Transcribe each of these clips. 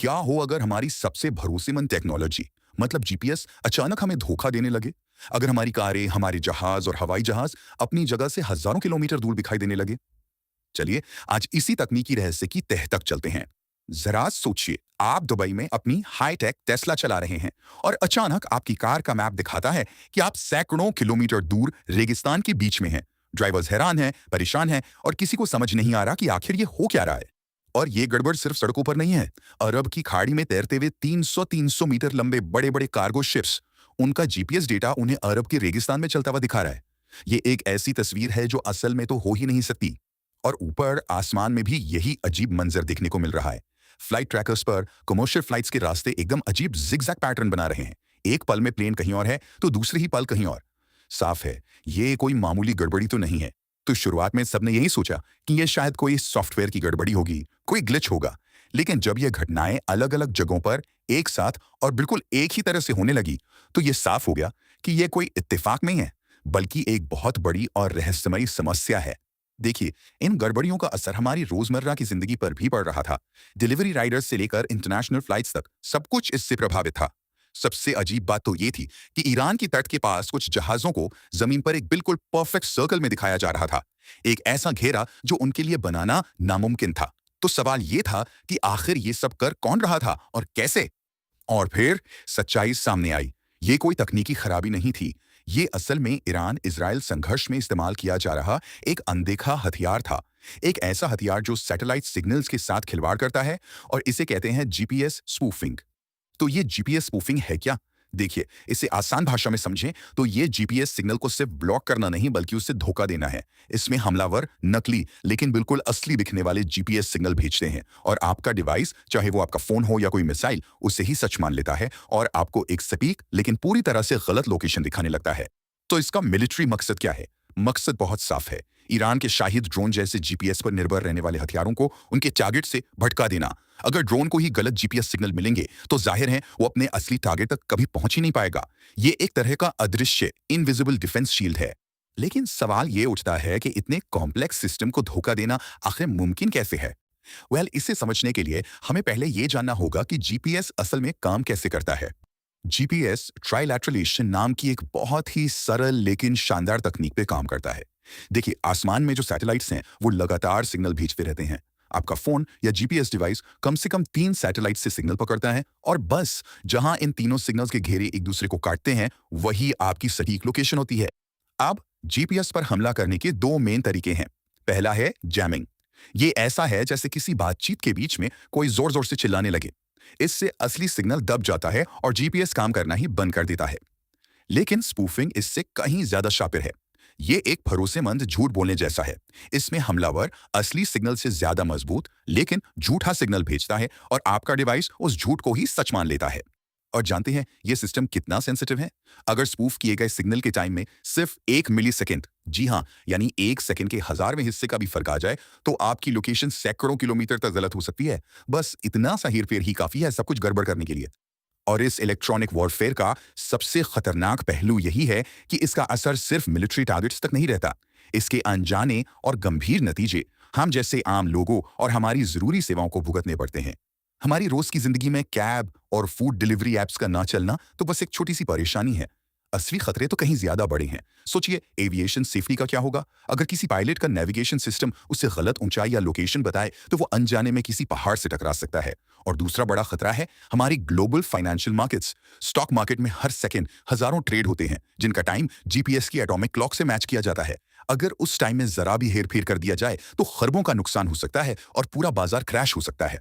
क्या हो अगर हमारी सबसे भरोसेमंद टेक्नोलॉजी मतलब जीपीएस अचानक हमें धोखा देने लगे? अगर हमारी कारें, हमारे जहाज और हवाई जहाज अपनी जगह से हजारों किलोमीटर दूर दिखाई देने लगे? चलिए, आज इसी तकनीकी रहस्य की तह तक चलते हैं। जरा सोचिए, आप दुबई में अपनी हाईटेक टेस्ला चला रहे हैं और अचानक आपकी कार का मैप दिखाता है कि आप सैकड़ों किलोमीटर दूर रेगिस्तान के बीच में हैं। ड्राइवर्स हैरान हैं, परेशान हैं और किसी को समझ नहीं आ रहा कि आखिर ये हो क्या रहा है। और ये गड़बड़ सिर्फ सड़कों पर नहीं है। अरब की खाड़ी में तैरते हुए 300-300 मीटर लंबे बड़े-बड़े कार्गो शिप्स, उनका जीपीएस डेटा उन्हें अरब के रेगिस्तान में चलता हुआ दिखा रहा है। ये एक ऐसी तस्वीर है जो असल में तो हो ही नहीं सकती। और ऊपर आसमान में भी यही अजीब मंजर देखने को मिल रहा है। फ्लाइट ट्रैकर्स पर कमर्शियल फ्लाइट्स के रास्ते एकदम अजीब जिगजैग पैटर्न बना रहे हैं। एक पल में प्लेन कहीं और है तो दूसरे ही पल कहीं और। साफ है, ये कोई मामूली गड़बड़ी तो नहीं है। तो शुरुआत में सबने यही सोचा कि ये शायद कोई सॉफ्टवेयर की गड़बड़ी होगी, कोई ग्लिच होगा। लेकिन जब ये घटनाएं अलग-अलग जगहों पर एक साथ और बिल्कुल एक ही तरह से होने लगी, तो ये साफ हो गया कि ये कोई इत्तेफाक नहीं है, बल्कि एक बहुत बड़ी और रहस्यमयी समस्या है। देखिए, इन गड़बड़ियों का असर हमारी रोजमर्रा की जिंदगी पर भी पड़ रहा था। डिलीवरी राइडर्स से लेकर इंटरनेशनल फ्लाइट्स तक सब कुछ इससे प्रभावित था। सबसे अजीब बात तो ये थी कि ईरान की तट के पास कुछ जहाजों को जमीन पर एक बिल्कुल परफेक्ट सर्कल में दिखाया जा रहा था, एक ऐसा घेरा जो उनके लिए बनाना नामुमकिन था। तो सवाल ये था कि आखिर ये सब कर कौन रहा था और कैसे? और फिर सच्चाई सामने आई। ये कोई तकनीकी खराबी नहीं थी। ये असल में ईरान इजराइल संघर्ष में इस्तेमाल किया जा रहा एक अनदेखा हथियार था। एक ऐसा हथियार जो सैटेलाइट सिग्नल्स के साथ खिलवाड़ करता है और इसे कहते हैं जीपीएस स्पूफिंग। तो ये जीपीएस स्पूफिंग है क्या? देखिए, इसे आसान भाषा में समझें तो ये जीपीएस सिग्नल को सिर्फ ब्लॉक करना नहीं बल्कि उसे धोखा देना है। इसमें हमलावर नकली लेकिन बिल्कुल असली दिखने वाले जीपीएस सिग्नल भेजते हैं और आपका डिवाइस, चाहे वो आपका फोन हो या कोई मिसाइल, उसे ही सच मान लेता है और आपको एक सटीक लेकिन पूरी तरह से गलत लोकेशन दिखाने लगता है। तो इसका मिलिट्री मकसद क्या है? मकसद बहुत साफ है। ईरान के शाहिद ड्रोन जैसे जीपीएस पर निर्भर रहने वाले हथियारों को उनके टारगेट से भटका देना। अगर ड्रोन को ही गलत जीपीएस सिग्नल मिलेंगे तो जाहिर है वो अपने असली टारगेट तक कभी पहुंच ही नहीं पाएगा। ये एक तरह का अदृश्य इनविजिबल डिफेंस शील्ड है। लेकिन सवाल ये उठता है कि इतने कॉम्प्लेक्स सिस्टम को धोखा देना आखिर मुमकिन कैसे है? इसे समझने के लिए हमें पहले ये जानना होगा कि जीपीएस असल में काम कैसे करता है। जीपीएस ट्राइलैटरलेशन नाम की एक बहुत ही सरल लेकिन शानदार तकनीक पे काम करता है। देखिए, आसमान में जो सैटेलाइट्स हैं वो लगातार सिग्नल भेजते रहते हैं। आपका फोन या जीपीएस डिवाइस कम से कम 3 सैटेलाइट से सिग्नल पकड़ता है और बस जहां इन तीनों सिग्नल्स के घेरे एक दूसरे को काटते हैं, वही आपकी सटीक लोकेशन होती है। अब जीपीएस पर हमला करने के 2 मेन तरीके हैं। पहला है जैमिंग। ये ऐसा है जैसे किसी बातचीत के बीच में कोई जोर-जोर से चिल्लाने लगे। इससे असली सिग्नल दब जाता है और जीपीएस काम करना ही बंद कर देता है। लेकिन स्पूफिंग इससे कहीं ज्यादा शातिर है। ये एक भरोसेमंद झूठ बोलने जैसा है। इसमें हमलावर असली सिग्नल से ज्यादा मजबूत लेकिन झूठा सिग्नल भेजता है और आपका डिवाइस उस झूठ को ही सच मान लेता है। और जानते हैं ये सिस्टम कितना सेंसिटिव है? अगर स्पूफ किए गए सिग्नल के टाइम में सिर्फ 1 मिली सेकेंड, जी हाँ, यानी 1 सेकेंड के हजारवें हिस्से का भी फर्क आ जाए तो आपकी लोकेशन सैकड़ों किलोमीटर तक गलत हो सकती है। बस इतना सा हेरफेर ही काफी है सब कुछ गड़बड़ करने के लिए। और इस इलेक्ट्रॉनिक वॉरफेयर का सबसे खतरनाक पहलू यही है कि इसका असर सिर्फ मिलिट्री टारगेट्स तक नहीं रहता। इसके अनजाने और गंभीर नतीजे हम जैसे आम लोगों और हमारी जरूरी सेवाओं को भुगतने पड़ते हैं। हमारी रोज की जिंदगी में कैब और फूड डिलीवरी एप्स का ना चलना तो बस एक छोटी सी परेशानी है। असली खतरे तो कहीं ज्यादा बड़े हैं। सोचिए, एविएशन सेफ्टी का क्या होगा? अगर किसी पायलट का नेविगेशन सिस्टम उसे गलत ऊंचाई या लोकेशन बताए तो वो अनजाने में किसी पहाड़ से टकरा सकता है। और दूसरा बड़ा खतरा है हमारी global financial markets. Stock market में हर सेकंड हजारों ट्रेड होते हैं जिनका टाइम जीपीएस की एटॉमिक क्लॉक से मैच किया जाता है। अगर उस टाइम में जरा भी हेरफेर कर दिया जाए तो खरबों का नुकसान हो सकता है और पूरा बाजार क्रैश हो सकता है।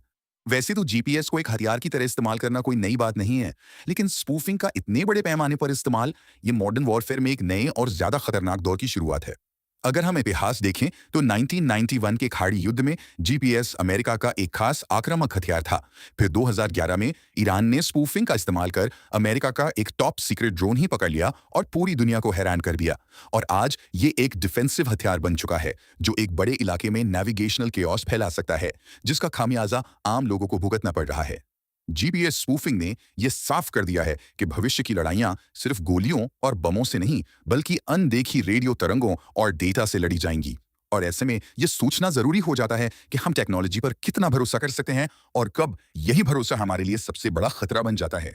वैसे तो जीपीएस को एक हथियार की तरह इस्तेमाल करना कोई नई बात नहीं है, लेकिन स्पूफिंग का इतने बड़े पैमाने पर इस्तेमाल ये मॉडर्न वॉरफेयर में एक नए और ज्यादा खतरनाक दौर की शुरुआत है। अगर हम इतिहास देखें तो 1991 के खाड़ी युद्ध में जीपीएस अमेरिका का एक खास आक्रामक हथियार था। फिर 2011 में ईरान ने स्पूफिंग का इस्तेमाल कर अमेरिका का एक टॉप सीक्रेट ड्रोन ही पकड़ लिया और पूरी दुनिया को हैरान कर दिया। और आज ये एक डिफेंसिव हथियार बन चुका है जो एक बड़े इलाके में नेविगेशनल केओस फैला सकता है, जिसका खामियाजा आम लोगों को भुगतना पड़ रहा है। जीपीएस स्पूफिंग ने यह साफ कर दिया है कि भविष्य की लड़ाइयां सिर्फ गोलियों और बमों से नहीं बल्कि अनदेखी रेडियो तरंगों और डेटा से लड़ी जाएंगी। और ऐसे में ये सोचना ज़रूरी हो जाता है कि हम टेक्नोलॉजी पर कितना भरोसा कर सकते हैं और कब यही भरोसा हमारे लिए सबसे बड़ा खतरा बन जाता है।